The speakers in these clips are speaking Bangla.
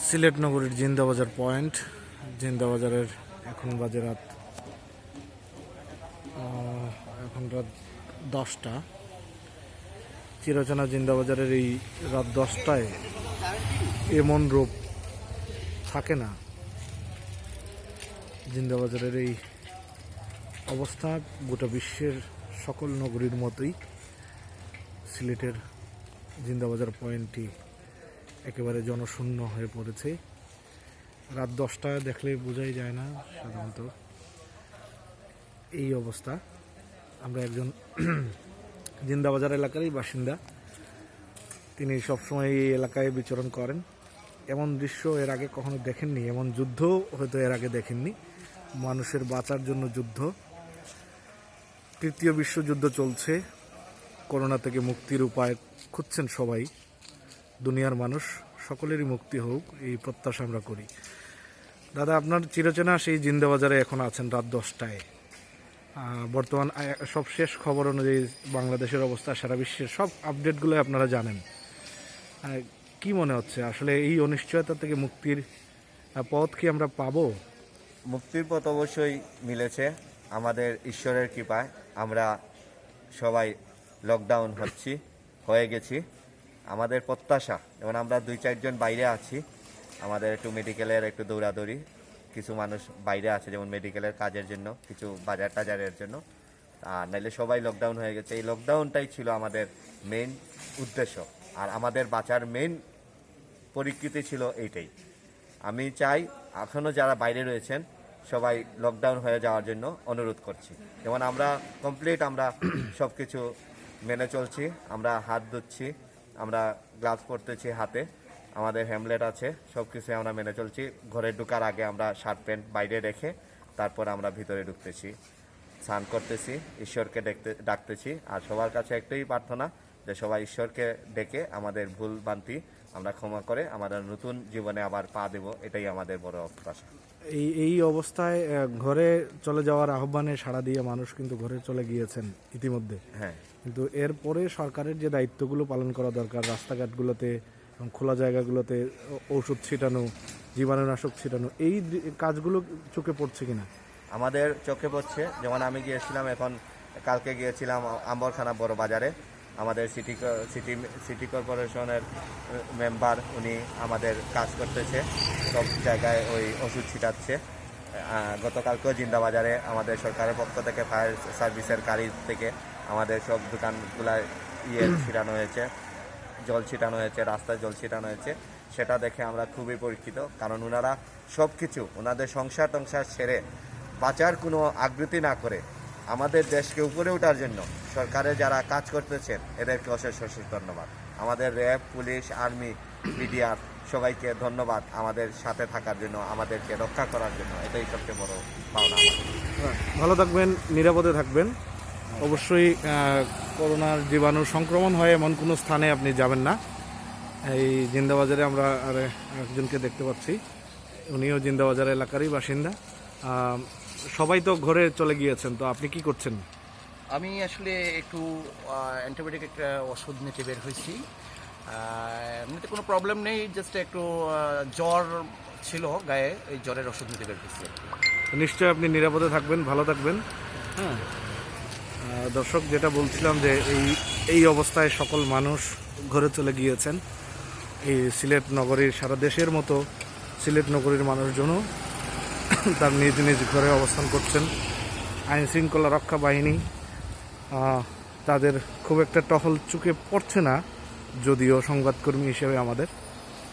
সিলেট নগরীর জিন্দাবাজার পয়েন্ট। জিন্দাবাজারের এখন বাজে রাত এখন রাত 10টা। চিরচেনা জিন্দাবাজারের এই রাত 10টায় এমন রূপ থাকে না। জিন্দাবাজারের এই অবস্থা গোটা বিশ্বের সকল নগরীর মতোই সিলেটের জিন্দাবাজার পয়েন্টটি একেবারে জনশূন্য হয়ে পড়েছে। রাত 10টায় দেখলে বোঝাই যায় না সাধারণত এই অবস্থা। আমরা একজন জিন্দাবাজার এলাকারই বাসিন্দা, তিনি সবসময় এই এলাকায় বিচরণ করেন। এমন দৃশ্য এর আগে কখনো দেখেননি, এমন যুদ্ধ হয়তো এর আগে দেখেননি। মানুষের বাঁচার জন্য যুদ্ধ, তৃতীয় বিশ্বযুদ্ধ চলছে। করোনা থেকে মুক্তির উপায় খুঁজছেন সবাই, দুনিয়ার মানুষ সকলেরই মুক্তি হোক এই প্রত্যাশা আমরা করি। দাদা, আপনার চিরচেনা সেই জিন্দাবাজারে এখন আছেন রাত 10টায়। বর্তমান সব শেষ খবর অনুযায়ী বাংলাদেশের অবস্থা, সারা বিশ্বের সব আপডেটগুলো আপনারা জানেন। কি মনে হচ্ছে আসলে এই অনিশ্চয়তা থেকে মুক্তির পথ কি আমরা পাবো? মুক্তির পথ অবশ্যই মিলেছে আমাদের ঈশ্বরের কৃপায়। আমরা সবাই লকডাউন হয়ে গেছি। আমাদের প্রত্যাশা, যেমন আমরা 2-4 জন বাইরে আছি, আমাদের একটু মেডিকেলের একটু দৌড়াদৌড়ি, কিছু মানুষ বাইরে আছে যেমন মেডিকেলের কাজের জন্য, কিছু বাজার টাজারের জন্য, আর নাইলে সবাই লকডাউন হয়ে গেছে। এই লকডাউনটাই ছিল আমাদের মেইন উদ্দেশ্য, আর আমাদের বাঁচার মেইন পরিকৃতি ছিল এইটাই। আমি চাই এখনও যারা বাইরে রয়েছেন সবাই লকডাউন হয়ে যাওয়ার জন্য অনুরোধ করছি। যেমন আমরা আমরা সব কিছু মেনে চলছি, আমরা হাত ধুচ্ছি, আমরা গ্লাভস পরতেছি হাতে, আমাদের হ্যামলেট আছে, সব কিছু আমরা মেনে চলছি। ঘরে ঢোকার আগে আমরা শার্ট প্যান্ট বাইরে রেখে তারপর আমরা ভিতরে ঢুকতেছি, স্নান করতেছি, ঈশ্বরকে ডাকতেছি। আর সবার কাছে একটাই প্রার্থনা যে সবাই ঈশ্বরকে ডেকে আমাদের ভুল ভ্রান্তি আমরা ক্ষমা করে আমাদের নতুন জীবনে আবার পা দেব, এটাই আমাদের বড় প্রত্যাশা। এই অবস্থায় ঘরে চলে যাওয়ার আহ্বানে সাড়া দিয়ে মানুষ কিন্তু ঘরে চলে গিয়েছেন ইতিমধ্যে। হ্যাঁ, কিন্তু এরপরে সরকারের যে দায়িত্বগুলো পালন করা দরকার, রাস্তাঘাটগুলোতে এবং খোলা জায়গাগুলোতে ওষুধ ছিটানো, জীবাণুনাশক ছিটানো, এই কাজগুলো চোখে পড়ছে কিনা? আমাদের চোখে পড়ছে। যেমন আমি গিয়েছিলাম, কালকে গিয়েছিলাম আম্বরখানা বড় বাজারে। আমাদের সিটি কর্পোরেশনের মেম্বার উনি আমাদের কাজ করতেছে, সব জায়গায় ওই ওষুধ ছিটাচ্ছে। গতকালকেও জিন্দাবাজারে আমাদের সরকারের পক্ষ থেকে ফায়ার সার্ভিসের গাড়ি থেকে আমাদের সব দোকানগুলায় ছিটানো হয়েছে, জল ছিটানো হয়েছে, রাস্তায় জল ছিটানো হয়েছে। সেটা দেখে আমরা খুবই পরীক্ষিত, কারণ ওনারা সব কিছু ওনাদের সংসার টংসার ছেড়ে বাঁচার কোনো আগ্রহী না করে আমাদের দেশকে উপরে ওঠার জন্য সরকারে যারা কাজ করতেছেন এদেরকে অশেষ ধন্যবাদ। আমাদের র্যাব, পুলিশ, আর্মি, মিডিয়ার সবাইকে ধন্যবাদ আমাদের সাথে থাকার জন্য, আমাদেরকে রক্ষা করার জন্য। এটাই সবচেয়ে বড় পাওনা। ভালো থাকবেন, নিরাপদে থাকবেন। অবশ্যই করোনার জীবাণু সংক্রমণ হয় এমন কোনো স্থানে আপনি যাবেন না। এই জিন্দাবাজারে আমরা আর একজনকে দেখতে পাচ্ছি, উনিও জিন্দাবাজার এলাকারই বাসিন্দা। সবাই তো ঘরে চলে গিয়েছেন, তো আপনি কি করছেন? আমি আসলে একটু অ্যান্টিবায়োটিক একটা ওষুধ নিতে বের হয়েছি। এমনিতে কোনো প্রবলেম নেই, জাস্ট একটু জ্বর ছিল গায়ে, এই জ্বরের ওষুধ নিতে বের হয়েছি। নিশ্চয়ই আপনি নিরাপদে থাকবেন, ভালো থাকবেন। হ্যাঁ দর্শক, যেটা বলছিলাম যে এই অবস্থায় সকল মানুষ ঘরে চলে গিয়েছেন। এই সিলেট নগরীর, সারা দেশের মতো সিলেট নগরীর মানুষজনও তার নিজ নিজ ঘরে অবস্থান করছেন। আইন শৃঙ্খলা রক্ষা বাহিনী তাদের খুব একটা টহল চোখে পড়ছে না, যদিও সংবাদকর্মী হিসেবে আমাদের,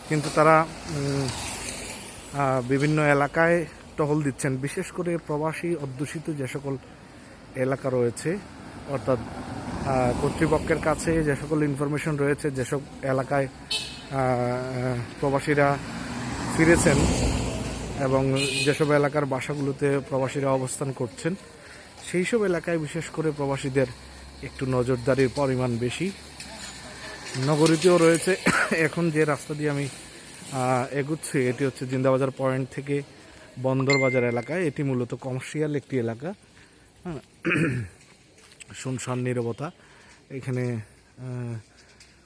কিন্তু তারা বিভিন্ন এলাকায় টহল দিচ্ছেন। বিশেষ করে প্রবাসী অধ্যুষিত যে সকল এলাকা রয়েছে, অর্থাৎ কর্তৃপক্ষের কাছে যে সকল ইনফরমেশন রয়েছে, যেসব এলাকায় প্রবাসীরা ফিরেছেন এবং যেসব এলাকার বাসাগুলোতে প্রবাসীরা অবস্থান করছেন, সেই সব এলাকায় বিশেষ করে প্রবাসীদের একটু নজরদারির পরিমাণ বেশি। নগরীতেও রয়েছে। এখন যে রাস্তা দিয়ে আমি এগুচ্ছি এটি হচ্ছে জিন্দাবাজার পয়েন্ট থেকে বন্দর বাজার এলাকায়। এটি মূলত কমার্শিয়াল একটি এলাকা। হ্যাঁ, শুনশান নীরবতা। এখানে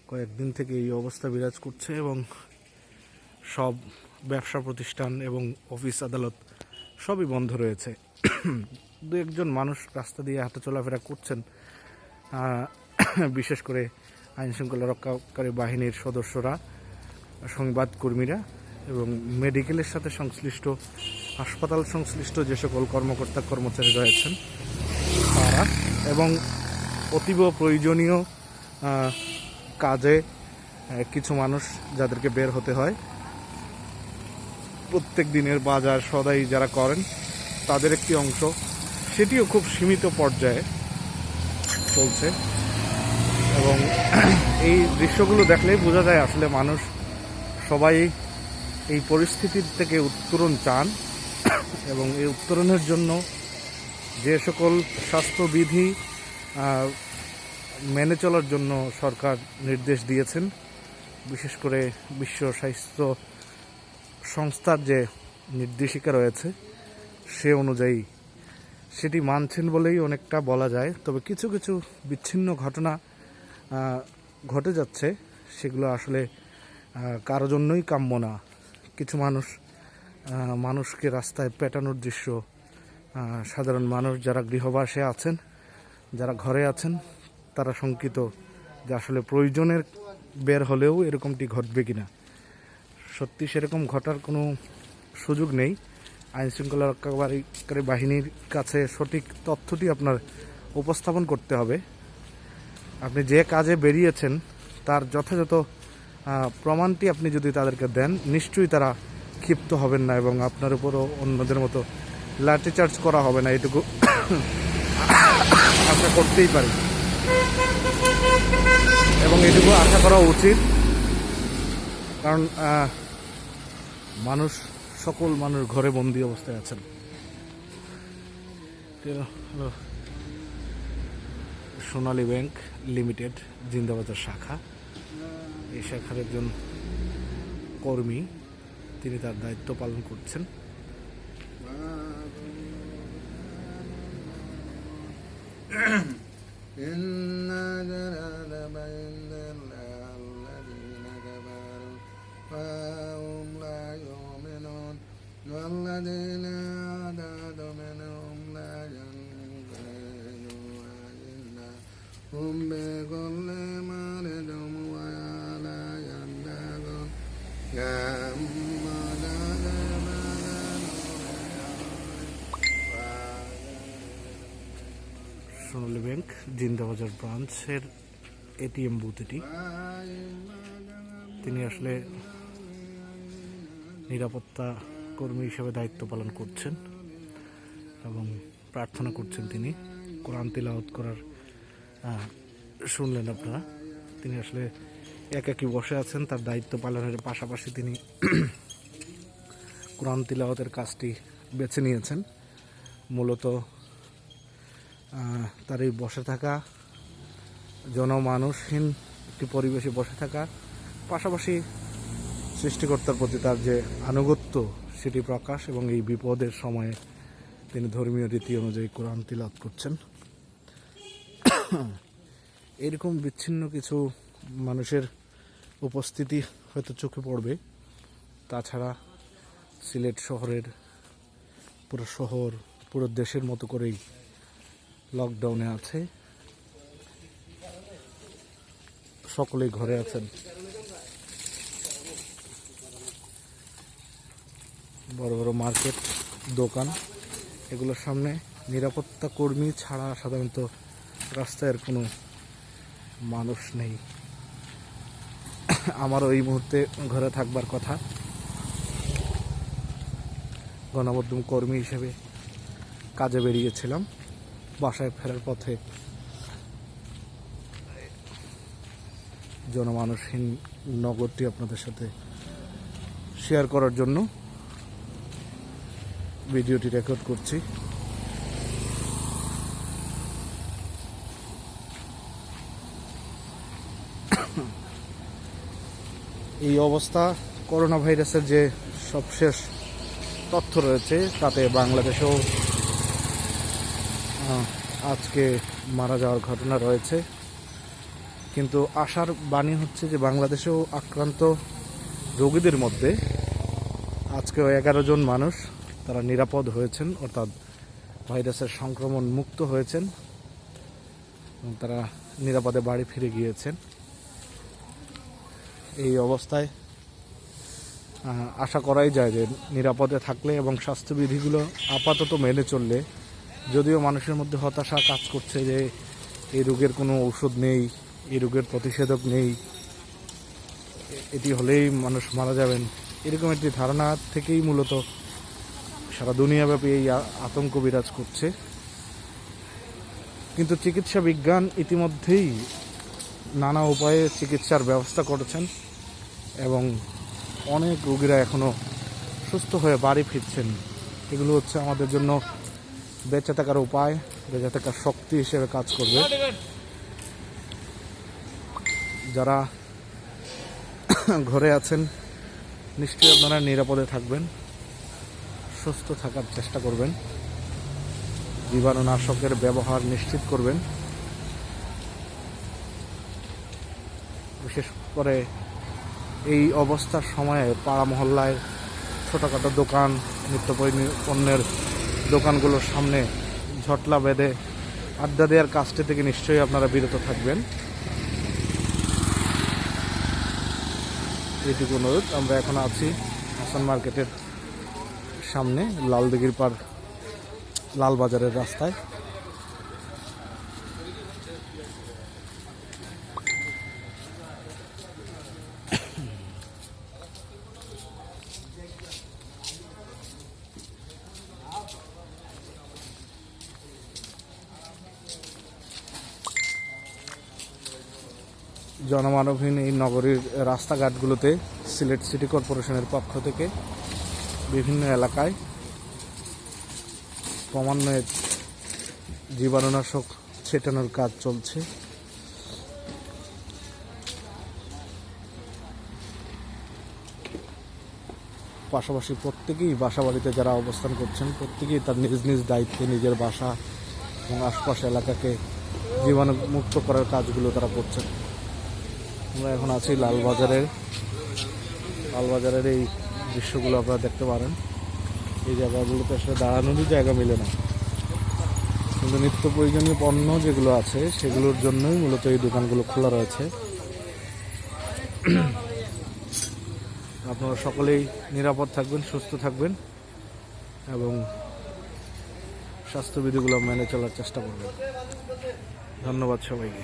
কয়েকদিন থেকে এই অবস্থা বিরাজ করছে এবং সব ব্যবসা প্রতিষ্ঠান এবং অফিস আদালত সবই বন্ধ রয়েছে। দু একজন মানুষ রাস্তা দিয়ে হাঁটা চলাফেরা করছেন, বিশেষ করে আইনশৃঙ্খলা রক্ষাকারী বাহিনীর সদস্যরা, সংবাদকর্মীরা এবং মেডিকেলের সাথে সংশ্লিষ্ট, হাসপাতাল সংশ্লিষ্ট যে সকল কর্মকর্তা কর্মচারী রয়েছেন তারা, এবং অতীব প্রয়োজনীয় কাজে কিছু মানুষ যাদেরকে বের হতে হয়, প্রত্যেক দিনের বাজার সদাই যারা করেন তাদের একটি অংশ, সেটিও খুব সীমিত পর্যায়ে চলছে। এবং এই দৃশ্যগুলো দেখলেই বোঝা যায় আসলে মানুষ সবাই এই পরিস্থিতির থেকে উত্তরণ চান, এবং এই উত্তরণের জন্য যে সকল স্বাস্থ্যবিধি মেনে চলার জন্য সরকার নির্দেশ দিয়েছেন, বিশেষ করে বিশ্ব স্বাস্থ্য সংস্থার যে নির্দেশিকা রয়েছে সে অনুযায়ী সেটি মানছেন বলেই অনেকটা বলা যায়। তবে কিছু কিছু বিচ্ছিন্ন ঘটনা ঘটে যাচ্ছে, সেগুলো আসলে কারো জন্যই কাম্য না। কিছু মানুষকে রাস্তায় পেটানোর দৃশ্য, সাধারণ মানুষ যারা গৃহবাসে আছেন, যারা ঘরে আছেন, তারা শঙ্কিত যে আসলে প্রয়োজনের বের হলেও এরকমটি ঘটবে কিনা। সত্যি সেরকম ঘটার কোনো সুযোগ নেই। আইনশৃঙ্খলা রক্ষাকারী বাহিনীর কাছে সঠিক তথ্যটি আপনার উপস্থাপন করতে হবে। আপনি যে কাজে বেরিয়েছেন তার যথাযথ প্রমাণটি আপনি যদি তাদেরকে দেন, নিশ্চয়ই তারা ক্ষিপ্ত হবেন না এবং আপনার উপরও অন্যদের মতো লাঠিচার্জ করা হবে না, এটুকু আশা করতেই পারি এবং এটুকু আশা করা উচিত। কারণ সকল মানুষ ঘরে বন্দি অবস্থায় আছেন। সোনালী ব্যাংক লিমিটেড জিন্দাবাজার শাখা, এই শাখার একজন কর্মী, তিনি তার দায়িত্ব পালন করছেন। সোনালী ব্যাংক জিন্দাবাজার ব্রাঞ্চের এটিএম বুথ এটি। তিনি আসলে নিরাপত্তা কর্মী হিসেবে দায়িত্ব পালন করছেন এবং প্রার্থনা করছেন। তিনি কোরআন তিলাওয়াত করার শুনলেন আপনারা। তিনি আসলে একাকী বসে আছেন, তার দায়িত্ব পালনের পাশাপাশি তিনি কোরআন তিলাওয়াতের কাজটি বেছে নিয়েছেন। মূলত তার এই বসে থাকা, জনমানুষহীন একটি পরিবেশে বসে থাকা, পাশাপাশি সৃষ্টিকর্তার প্রতি তার যে আনুগত্য সেটি প্রকাশ, এবং এই বিপদের সময়ে তিনি ধর্মীয় রীতি অনুযায়ী কোরআন তিলাওয়াত করছেন। এরকম বিচ্ছিন্ন কিছু মানুষের উপস্থিতি হয়তো চোখে পড়বে। তাছাড়া সিলেট শহরের পুরো শহর, পুরো দেশের মতো করেই লকডাউনে আছে, সকলেই ঘরে আছেন। বড় বড় মার্কেট, দোকান, এগুলোর সামনে নিরাপত্তা কর্মী ছাড়া সাধারণত রাস্তায় আর কোনো মানুষ নেই। আমারও এই মুহূর্তে ঘরে থাকবার কথা। গণমাধ্যম কর্মী হিসেবে কাজে বেরিয়েছিলাম, বাসায় ফেরার পথে জনমানুষহীন নগরটি আপনাদের সাথে শেয়ার করার জন্য ভিডিওটি রেকর্ড করছি। এই অবস্থা, করোনা ভাইরাসের যে সবশেষ তথ্য রয়েছে তাতে বাংলাদেশেও আজকে মারা যাওয়ার ঘটনা রয়েছে, কিন্তু আশার বাণী হচ্ছে যে বাংলাদেশেও আক্রান্ত রোগীদের মধ্যে আজকেও 11 জন মানুষ তারা নিরাপদ হয়েছেন, অর্থাৎ ভাইরাসের সংক্রমণ মুক্ত হয়েছেন এবং তারা নিরাপদে বাড়ি ফিরে গিয়েছেন। এই অবস্থায় আশা করাই যায় যে নিরাপদে থাকলে এবং স্বাস্থ্যবিধিগুলো আপাতত মেনে চললে, যদিও মানুষের মধ্যে হতাশা কাজ করছে যে এই রোগের কোনো ঔষধ নেই, এই রোগের প্রতিষেধক নেই, এটি হলেই মানুষ মারা যাবেন, এরকম একটি ধারণা থেকেই মূলত সারা দুনিয়াব্যাপী এই আতঙ্ক বিরাজ করছে। কিন্তু চিকিৎসা বিজ্ঞান ইতিমধ্যেই নানা উপায়ে চিকিৎসার ব্যবস্থা করেছেন এবং অনেক রোগীরা এখনও সুস্থ হয়ে বাড়ি ফিরছেন। এগুলো হচ্ছে আমাদের জন্য বেঁচে থাকার উপায়, বেঁচে থাকার শক্তি হিসেবে কাজ করবে। যারা ঘরে আছেন নিশ্চয়ই আপনারা নিরাপদে থাকবেন, সুস্থ থাকার চেষ্টা করবেন, জীবাণুনাশকের ব্যবহার নিশ্চিত করবেন। বিশেষ করে এই অবস্থার সময়ে পাড়া মহল্লায় ছোটোখাটো দোকান, নিত্য পণ্যের দোকানগুলোর সামনে ঝটলা বেঁধে আড্ডা দেওয়ার কাজটি থেকে নিশ্চয়ই আপনারা বিরত থাকবেন, এইটুকু অনুরোধ। আমরা এখন আছি হাসান মার্কেটের সামনে, লালদিঘির পার লালবাজারের রাস্তায়। জনমানবহীন এই নগরীর রাস্তাঘাটগুলোতে সিলেট সিটি কর্পোরেশনের পক্ষ থেকে বিভিন্ন এলাকায় ক্রমান্বয়ে জীবাণুনাশক ছেটানোর কাজ চলছে। পাশাপাশি প্রত্যেকেই বাসা বাড়িতে যারা অবস্থান করছেন প্রত্যেকেই তার নিজ নিজ দায়িত্বে নিজের বাসা এবং আশপাশ এলাকাকে জীবাণুমুক্ত করার কাজগুলো তারা করছেন। আমরা এখন আছি লালবাজারের এই দৃশ্যগুলো আপনারা দেখতে পারেন। এই জায়গাগুলোতে আসলে দাঁড়ানোরই জায়গা মিলে না, কিন্তু নিত্য প্রয়োজনীয় পণ্য যেগুলো আছে সেগুলোর জন্যই মূলত এই দোকানগুলো খোলা রয়েছে। আপনারা সকলেই নিরাপদ থাকবেন, সুস্থ থাকবেন এবং স্বাস্থ্যবিধিগুলো মেনে চলার চেষ্টা করবেন। ধন্যবাদ সবাইকে।